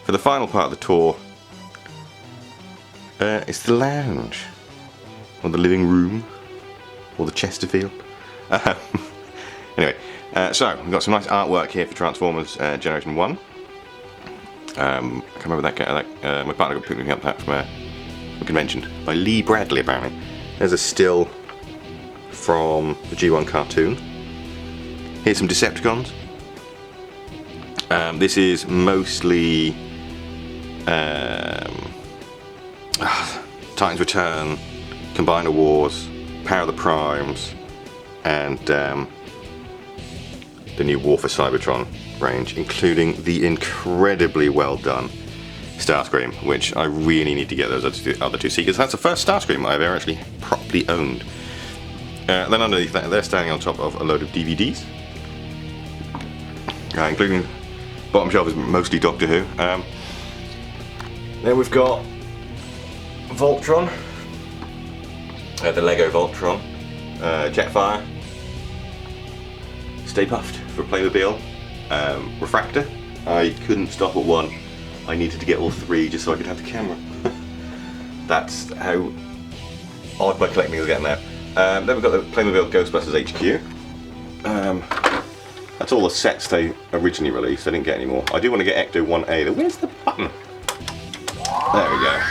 for the final part of the tour, it's the lounge, or the living room, or the Chesterfield. Anyway, so we've got some nice artwork here for Transformers Generation 1. I can't remember that guy. My partner got picking up that from a convention by Lee Bradley, apparently. There's a still from the G1 cartoon. Here's some Decepticons. This is mostly Titans Return, Combiner Wars, Power of the Primes, and the new War for Cybertron range, including the incredibly well done Starscream, which I really need to get those other two seekers. That's the first Starscream I've ever actually properly owned. Then underneath that, they're standing on top of a load of DVDs, including bottom shelf is mostly Doctor Who. Then we've got Voltron, the Lego Voltron, Jetfire, Stay Puft for Playmobil, Refractor. I couldn't stop at one. I needed to get all three just so I could have the camera. That's how odd my collecting is getting now. Then we've got the Playmobil Ghostbusters HQ. That's all the sets they originally released. I didn't get any more. I do want to get Ecto 1A. Where's the button? There we go.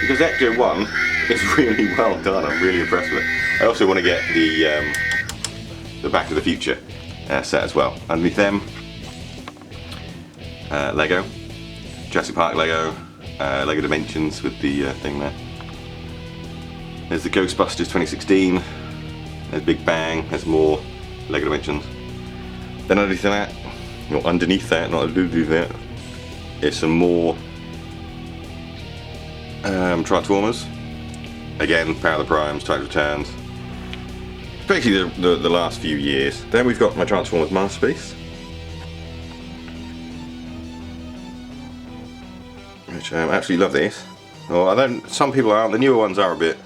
Because Ecto 1 is really well done. I'm really impressed with it. I also want to get the Back to the Future set as well. Underneath them, Lego, Jurassic Park Lego, Lego Dimensions with the thing there. There's the Ghostbusters 2016. There's Big Bang. There's more Lego Dimensions. Then underneath that, not underneath that, is some more Transformers. Again, Power of the Primes, Titans Returns. Basically the last few years. Then we've got my Transformers Masterpiece, which I absolutely love these. Well, I don't. Some people aren't. The newer ones are a bit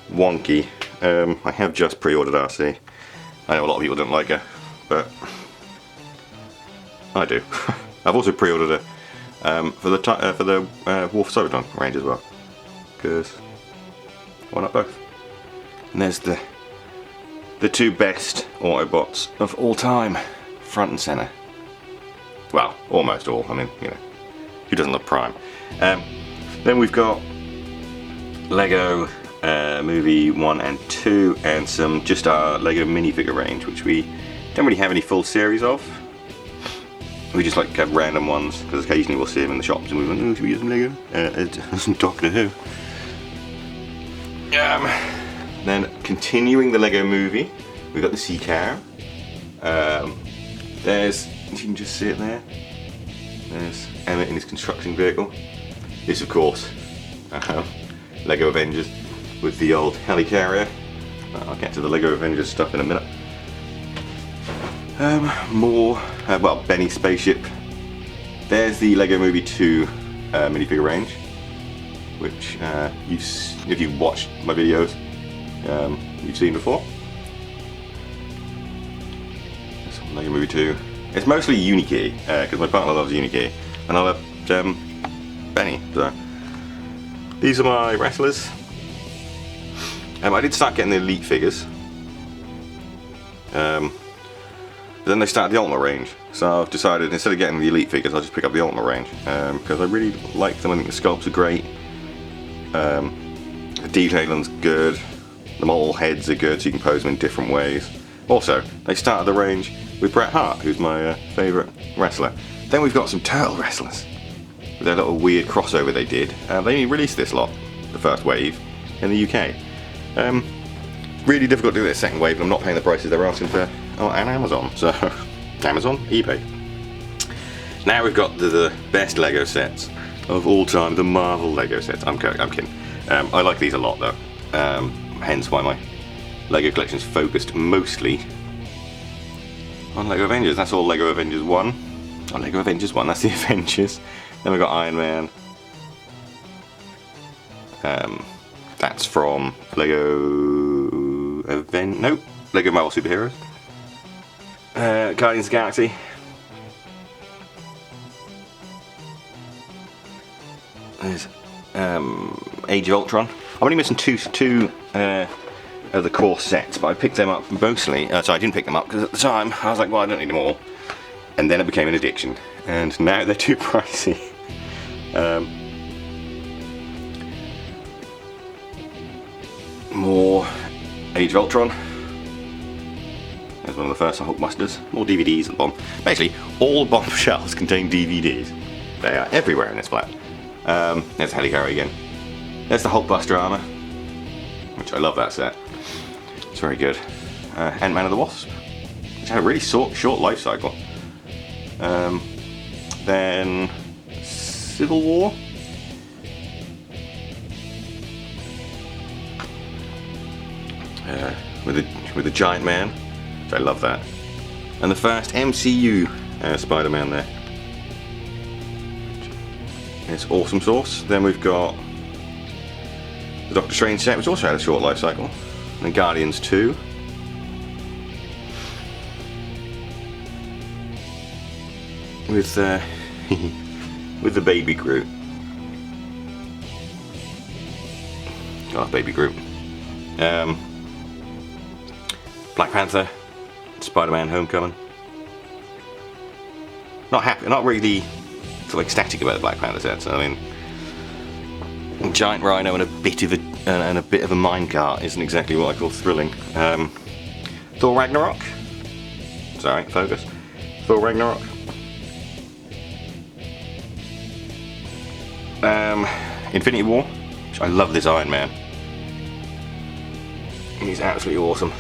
wonky. I have just pre-ordered RC. I know a lot of people don't like her, but I do. I've also pre-ordered her for the War for Cybertron range as well, because why not both? And there's the two best Autobots of all time, front and center. Well, almost all. I mean, you know, who doesn't love Prime? Then we've got Lego Movie 1 and 2, and some just our Lego minifigure range, which we don't really have any full series of. We just like to have random ones, because occasionally we'll see them in the shops and we went, oh, should we get some Lego? Some Doctor Who. Then continuing the Lego movie, we've got the Sea Cow. There's, you can just see it there. There's Emmett in his construction vehicle. This, of course, Lego Avengers with the old helicarrier. I'll get to the Lego Avengers stuff in a minute. More, well, Benny's spaceship. There's the Lego Movie 2 minifigure range, which if you've watched my videos, you've seen before. There's Lego Movie 2. It's mostly Unikey, because my partner loves Unikey, and I love Benny. So these are my wrestlers. I did start getting the Elite figures. Then they started the Ultimate range, so I've decided instead of getting the Elite figures, I'll just pick up the Ultimate range, because I really like them. I think the sculpts are great, the detailing's good, the model heads are good, so you can pose them in different ways. Also, they started the range with Bret Hart, who's my favourite wrestler. Then we've got some Turtle wrestlers, with their little weird crossover they did. They only released this lot, the first wave, in the UK. Really difficult to do this second wave, and I'm not paying the prices they're asking for on Amazon. So, Amazon, eBay. Now we've got the best Lego sets of all time, the Marvel Lego sets. I'm kidding. I like these a lot though. Hence why my Lego collection's focused mostly on Lego Avengers. That's all Lego Avengers 1. Oh, Lego Avengers 1, that's the Avengers. Then we've got Iron Man. That's from Lego Lego Marvel Superheroes. Guardians of the Galaxy. There's Age of Ultron. I'm only missing two of the core sets, but I picked them up mostly. So I didn't pick them up because at the time I was like, well, I don't need them all. And then it became an addiction, and now they're too pricey. More Age of Ultron. There's one of the first Hulkbusters. More DVDs at the bottom. Basically, all bomb shelves contain DVDs. They are everywhere in this flat. There's Helicarrier again. There's the Hulkbuster armor, which I love that set. It's very good. Ant-Man and the Wasp, which had a really short life cycle. Then Civil War. With the Giant Man, which I love that. And the first MCU Spider-Man there. It's awesome sauce. Then we've got the Doctor Strange set, which also had a short life cycle. And then Guardians 2. With with the Baby Groot. Oh, Baby Groot. Black Panther, Spider-Man: Homecoming. Not happy, not really sort of ecstatic about the Black Panther sets. I mean, giant rhino and a bit of a minecart isn't exactly what I call thrilling. Thor Ragnarok. Sorry, focus. Thor Ragnarok. Infinity War, which I love this Iron Man. He's absolutely awesome.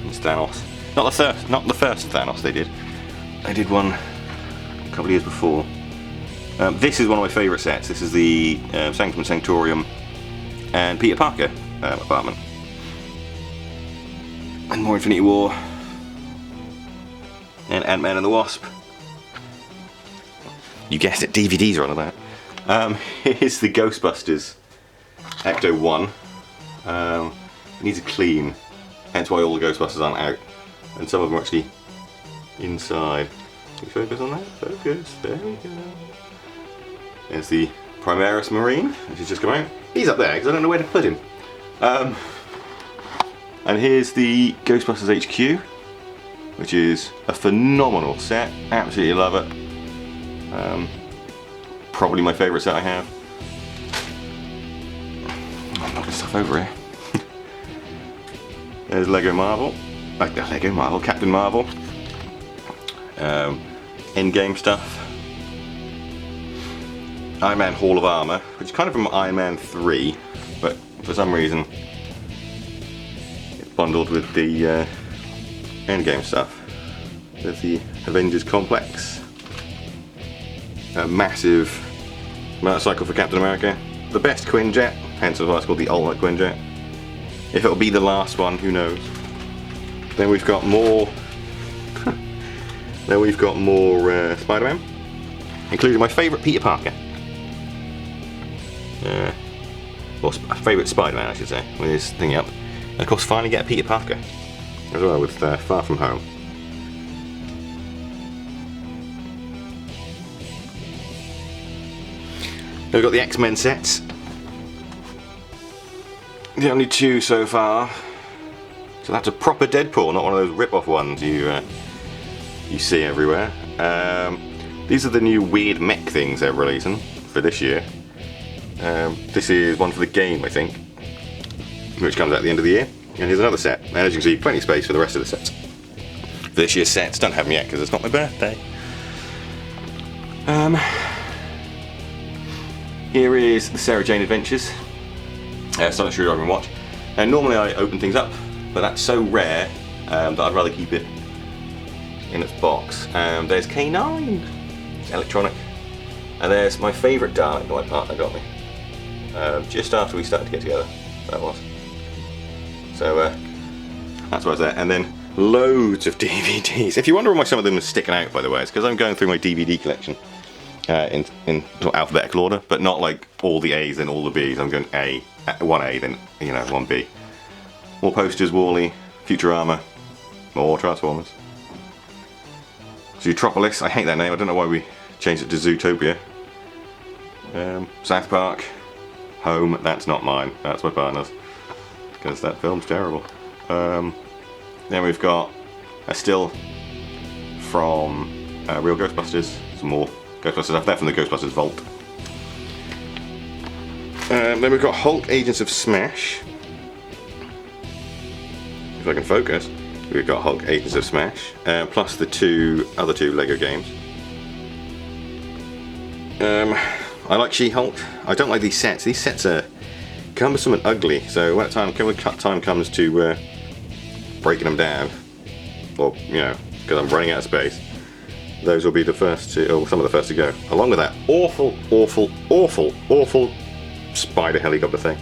It's Thanos. Not the first Thanos they did. They did one a couple of years before. This is one of my favourite sets. This is the Sanctum Sanctorium and Peter Parker apartment. And more Infinity War. And Ant-Man and the Wasp. You guessed it, DVDs are on that. Here's the Ghostbusters Ecto 1. It needs a clean, hence why all the Ghostbusters aren't out. And some of them are actually inside. Can we focus on that? Focus, there we go. There's the Primaris Marine, which has just come out. He's up there because I don't know where to put him. And here's the Ghostbusters HQ, which is a phenomenal set. Absolutely love it. Probably my favourite set I have. I'm knocking stuff over here. There's Lego Marvel. Like the Lego Marvel, Captain Marvel. Endgame stuff. Iron Man Hall of Armour, which is kind of from Iron Man 3, but for some reason it's bundled with the Endgame stuff. There's the Avengers Complex. A massive motorcycle for Captain America. The best Quinjet, hence why it's called the Ultimate Quinjet. If it'll be the last one, who knows. Then we've got more Spider-Man, including my favourite Peter Parker. Or favourite Spider-Man, I should say, with his thingy up. And of course, finally get a Peter Parker as well with Far From Home. Then we've got the X-Men sets. The only two so far. So that's a proper Deadpool, not one of those rip-off ones you see everywhere. These are the new weird mech things they're releasing for this year. This is one for the game, I think, which comes out at the end of the year. And here's another set. And as you can see, plenty of space for the rest of the sets. For this year's sets, don't have them yet because it's not my birthday. Here is the Sarah Jane Adventures. Sonic Screwdriver and Watch. And normally I open things up, but that's so rare that I'd rather keep it in its box. There's K9, it's electronic. And there's my favourite darling that my partner got me. Just after we started to get together, that was. So that's why I was there. And then loads of DVDs. If you're wondering why some of them are sticking out, by the way, it's because I'm going through my DVD collection in sort of alphabetical order, but not like all the A's and all the B's. I'm going A, 1A, then 1B. More posters, Wall-E, Futurama, more Transformers. Zootropolis, I hate that name, I don't know why we changed it to Zootopia. South Park, Home, that's not mine, that's my partner's, because that film's terrible. Then we've got a still from Real Ghostbusters, some more Ghostbusters stuff there from the Ghostbusters vault. Then we've got Hulk Agents of Smash. If I can focus, we've got Hulk Agents of Smash, plus the other two Lego games. I like She-Hulk. I don't like these sets. These sets are cumbersome and ugly, so when time comes to breaking them down, or, you know, because I'm running out of space, those will be the first to, or some of the first to go. Along with that awful spider helicopter thing.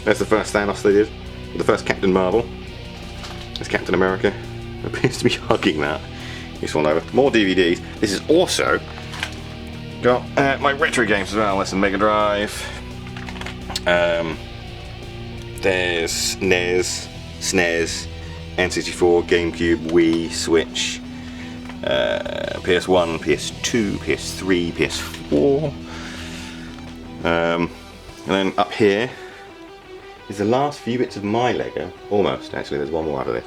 That's the first Thanos they did. The first Captain Marvel. There's Captain America. Appears to be hugging that. This one over. More DVDs. This is also got my retro games as well. There's some Mega Drive. There's NES, SNES, N64, GameCube, Wii, Switch, PS1, PS2, PS3, PS4. And then up here is the last few bits of my Lego. Almost, actually, there's one more out of this.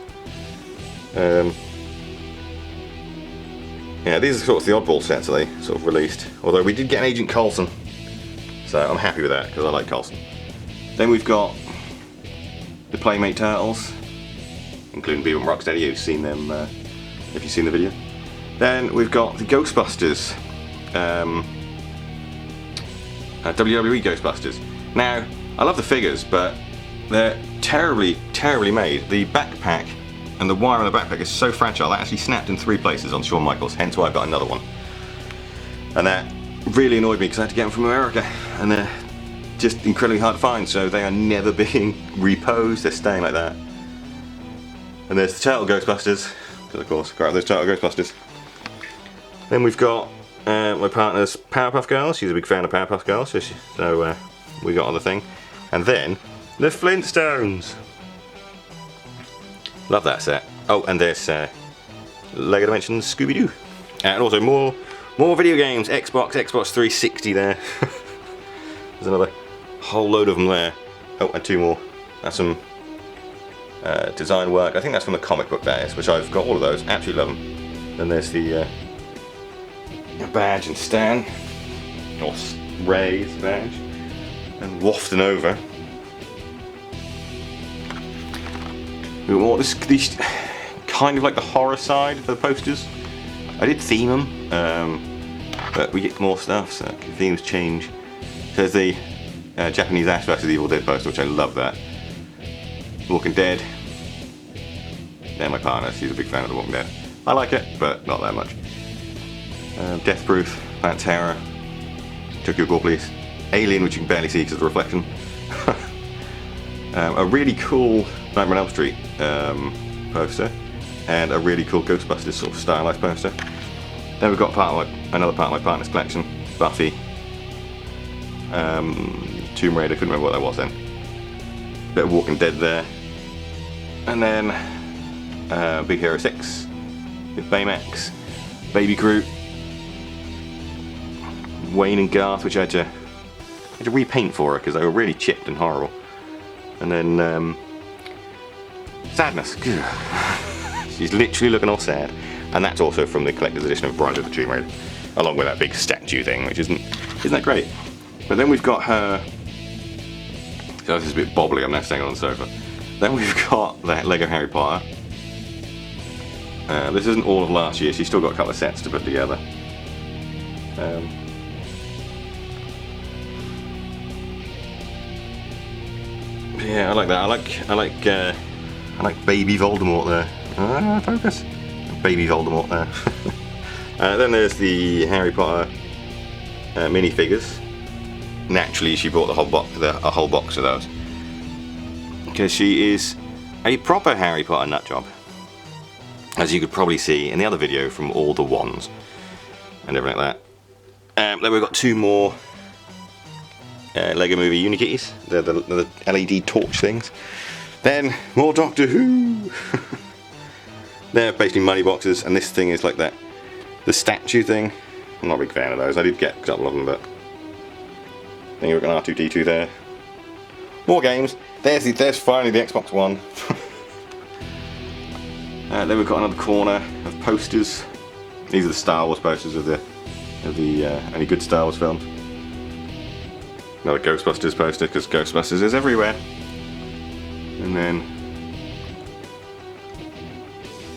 Yeah, these are sort of the oddball sets that they sort of released. Although we did get an Agent Coulson, so I'm happy with that because I like Coulson. Then we've got the Playmate Turtles, including Beaver and Rocksteady. You've seen them if you've seen the video. Then we've got the Ghostbusters, WWE Ghostbusters. Now, I love the figures, but they're terribly made. The backpack and the wire on the backpack is so fragile that actually snapped in 3 places on Shawn Michaels, hence why I got another one. And that really annoyed me because I had to get them from America, and they're just incredibly hard to find, so they are never being reposed, they're staying like that. And there's the Turtle Ghostbusters, because of course, got those Turtle Ghostbusters. Then we've got my partner's Powerpuff Girls. She's a big fan of Powerpuff Girls, so we got on the thing. And then the Flintstones. Love that set. Oh, and there's Lego Dimensions Scooby-Doo. And also more video games. Xbox 360 there. There's another whole load of them there. Oh, and 2 more. That's some design work. I think that's from the comic book, that is, which I've got all of those. Absolutely love them. Then there's the badge and Stan, or Ray's badge, and wafting over. We want these kind of like the horror side for the posters. I did theme them, but we get more stuff, so themes change. There's the Japanese Ash vs. Evil Dead poster, which I love that. Walking Dead. They're my partner, she's a big fan of The Walking Dead. I like it, but not that much. Death Proof, Planet Terror, Tokyo Gore Police, Alien, which you can barely see because of the reflection. A really cool Nightmare on Elm Street poster, and a really cool Ghostbusters sort of stylized poster. Then we've got another part of my partner's collection, Buffy, Tomb Raider, couldn't remember what that was then. Bit of Walking Dead there. And then Big Hero 6 with Baymax, Baby Groot, Wayne and Garth, which I had to repaint for her because they were really chipped and horrible. And then Sadness. She's literally looking all sad. And that's also from the collector's edition of Bride of the Tomb Raider, along with that big statue thing, which isn't that great. But then we've got her. So this is a bit bobbly, I'm now staying on the sofa. Then we've got the Lego Harry Potter. This isn't all of last year, she's still got a couple of sets to put together. Yeah, I like that. I like Baby Voldemort there. Focus. Baby Voldemort there. Then there's the Harry Potter minifigures. Naturally, she bought a whole box of those because she is a proper Harry Potter nutjob, as you could probably see in the other video from all the wands and everything like that. Then we've got 2 more Lego Movie Unikitties, the LED torch things. Then more Doctor Who. They're basically money boxes, and this thing is like the statue thing. I'm not a big fan of those. I did get a couple of them, but then you've got an R2-D2 there. More games. There's finally the Xbox One. Then we've got another corner of posters. These are the Star Wars posters of the any good Star Wars films. Another Ghostbusters poster, because Ghostbusters is everywhere. And then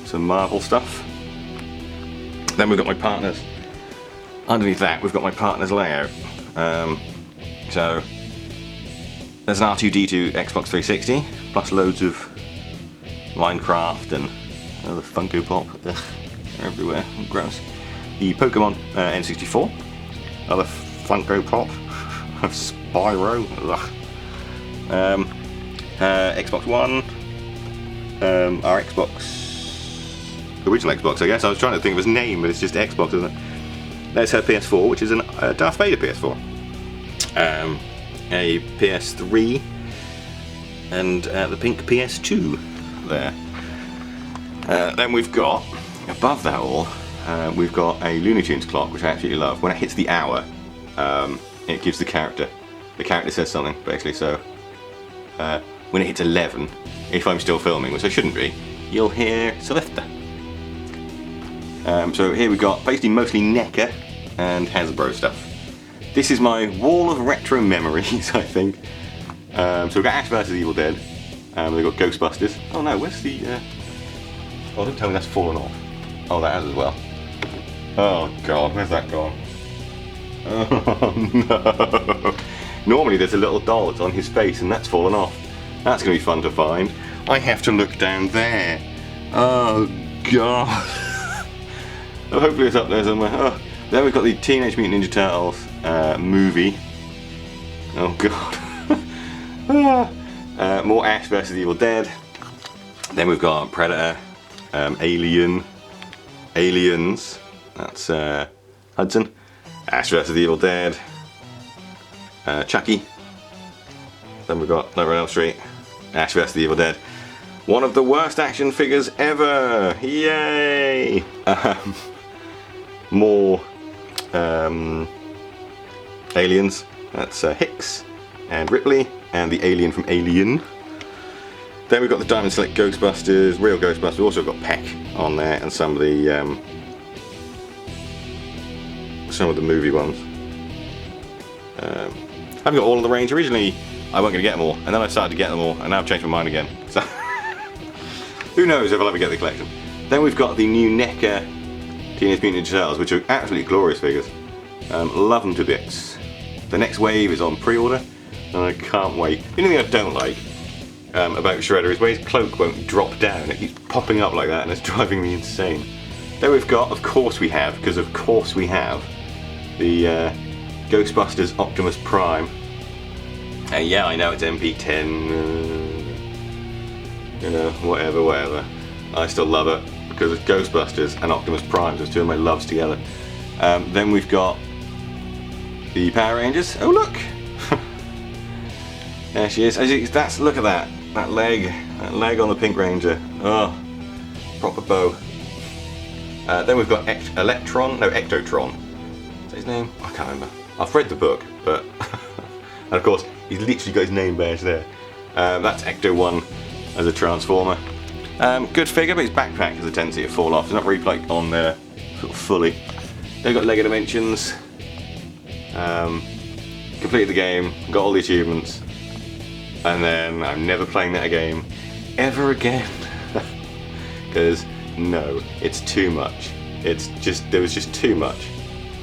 some Marvel stuff. Then we've got my partners. Underneath that, we've got my partner's layout. So there's an R2-D2 Xbox 360, plus loads of Minecraft and other Funko Pop. Ugh, they're everywhere. Gross. The Pokemon N64, other Funko Pop of Spyro. Ugh. Xbox One, our original Xbox, I guess. I was trying to think of his name, but it's just Xbox, isn't it? There's her PS4, which is a Darth Vader PS4. A PS3, and the pink PS2 there. Then we've got, above that all, we've got a Looney Tunes clock, which I absolutely love. When it hits the hour, it gives the character says something, basically. So when it hits 11, if I'm still filming, which I shouldn't be, you'll hear Celesta. So here we've got basically mostly NECA and Hasbro stuff. This is my wall of retro memories, I think. So we've got Ash vs Evil Dead, we've got Ghostbusters. Oh no, where's the... Oh, don't tell me that's fallen off. Oh, that has as well. Oh god, where's that gone? Oh no. Normally there's a little doll that's on his face and that's fallen off. That's going to be fun to find. I have to look down there. Oh god. Oh, hopefully it's up there somewhere. Oh. Then we've got the Teenage Mutant Ninja Turtles movie. Oh god. More Ash vs Evil Dead. Then we've got Predator, Aliens. That's Hudson. Ash vs Evil Dead. Chucky. Then we've got Nightmare on Elm Street. Ash vs Evil Dead. One of the worst action figures ever. Yay! More aliens. That's Hicks and Ripley and the alien from Alien. Then we've got the Diamond Select Ghostbusters, real Ghostbusters. We've also got Peck on there and some of the movie ones. I haven't got all of the range. Originally, I wasn't going to get them all, and then I started to get them all, and now I've changed my mind again. So who knows if I'll ever get the collection. Then we've got the new NECA Teenage Mutant Ninja Turtles, which are absolutely glorious figures. Love them to bits. The next wave is on pre-order, and I can't wait. The only thing I don't like about Shredder is where his cloak won't drop down. It keeps popping up like that, and it's driving me insane. Then we've got, of course we have, the Ghostbusters Optimus Prime. Yeah, I know it's MP10, you know, whatever. I still love it because it's Ghostbusters and Optimus Prime, just two of my loves together. Then we've got the Power Rangers. Oh look, there she is. Look at that leg on the Pink Ranger. Oh, proper bow. Then we've got Ectotron. Is that his name? I can't remember. I've read the book, but and of course he's literally got his name badge there. That's Ecto-1 as a Transformer. Good figure, but his backpack has a tendency to fall off. It's not really like on there sort of fully. Then we've got Lego Dimensions. Completed the game, got all the achievements, and then I'm never playing that game ever again. Because no, it's too much. There was just too much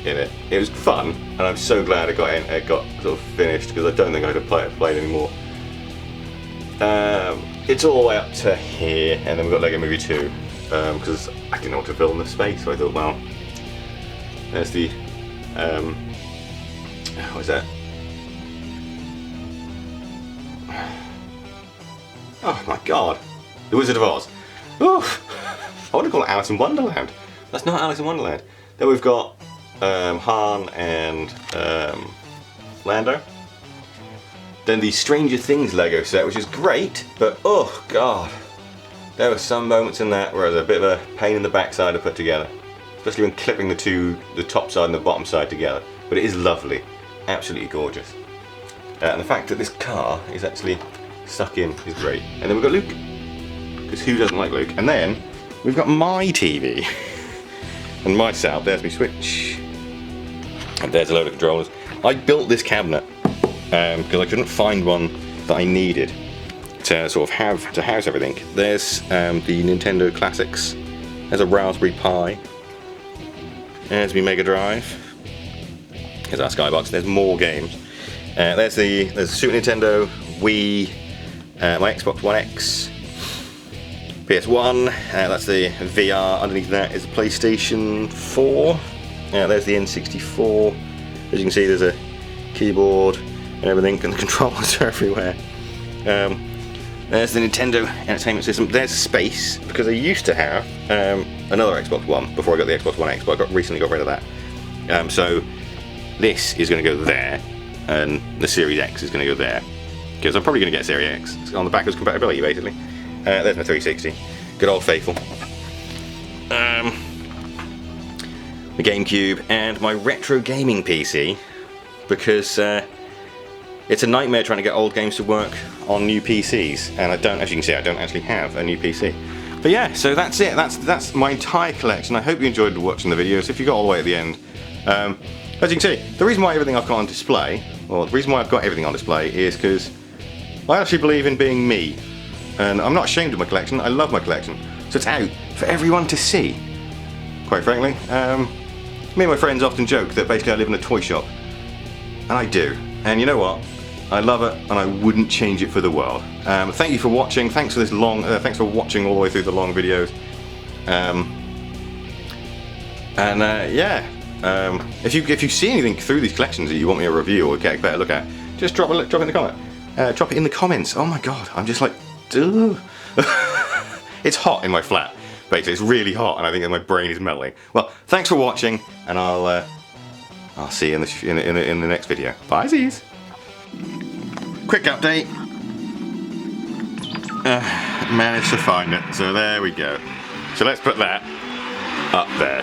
in it. It was fun, and I'm so glad it got sort of finished, because I don't think I could play it anymore. It's all the way up to here, and then we've got Lego Movie 2, because I didn't know what to fill in the space, so I thought, well, there's the, what is that? Oh my god, The Wizard of Oz. Oof. I want to call it Alice in Wonderland. That's not Alice in Wonderland. Then we've got Han and Lando. Then the Stranger Things Lego set, which is great, but oh god, there were some moments in that where it was a bit of a pain in the backside to put together. especially when clipping the top side and the bottom side together. But it is lovely, absolutely gorgeous. And the fact that this car is actually stuck in is great. And then we've got Luke, because who doesn't like Luke? And then we've got my TV and my setup. There's my switch, and there's a load of controllers. I built this cabinet because I couldn't find one that I needed to sort of have to house everything. There's the Nintendo Classics. There's a Raspberry Pi. There's my Mega Drive. There's our Skybox. There's more games. There's the Super Nintendo, Wii, my Xbox One X, PS1. That's the VR. Underneath that is the PlayStation 4. There's the N64. As you can see, there's a keyboard and everything, and the controllers are everywhere. There's the Nintendo Entertainment System. There's space, because I used to have another Xbox One before I got the Xbox One X, but I recently got rid of that. So this is going to go there, and the Series X is going to go there, because I'm probably going to get Series X. It's on the backwards compatibility, basically. There's my 360. Good old faithful. The GameCube, and my retro gaming PC, because it's a nightmare trying to get old games to work on new PCs, and I don't, as you can see, I don't actually have a new PC. But yeah, so that's it. That's my entire collection. I hope you enjoyed watching the videos. If you got all the way at the end, as you can see, the reason why everything I've got on display, or the reason why I've got everything on display, is because I actually believe in being me, and I'm not ashamed of my collection. I love my collection, so it's out for everyone to see. Quite frankly, me and my friends often joke that basically I live in a toy shop, and I do. And you know what? I love it, and I wouldn't change it for the world. Thank you for watching. Thanks for this long. Thanks for watching all the way through the long videos. Yeah. If you see anything through these collections that you want me to review or get a better look at, just drop it in the comment. Drop it in the comments. Oh my god, I'm just like, duh. It's hot in my flat. Basically, it's really hot, and I think that my brain is melting. Well, thanks for watching, and I'll see you in the next video. Bye, Z's. Quick update. Managed to find it, so there we go. So let's put that up there.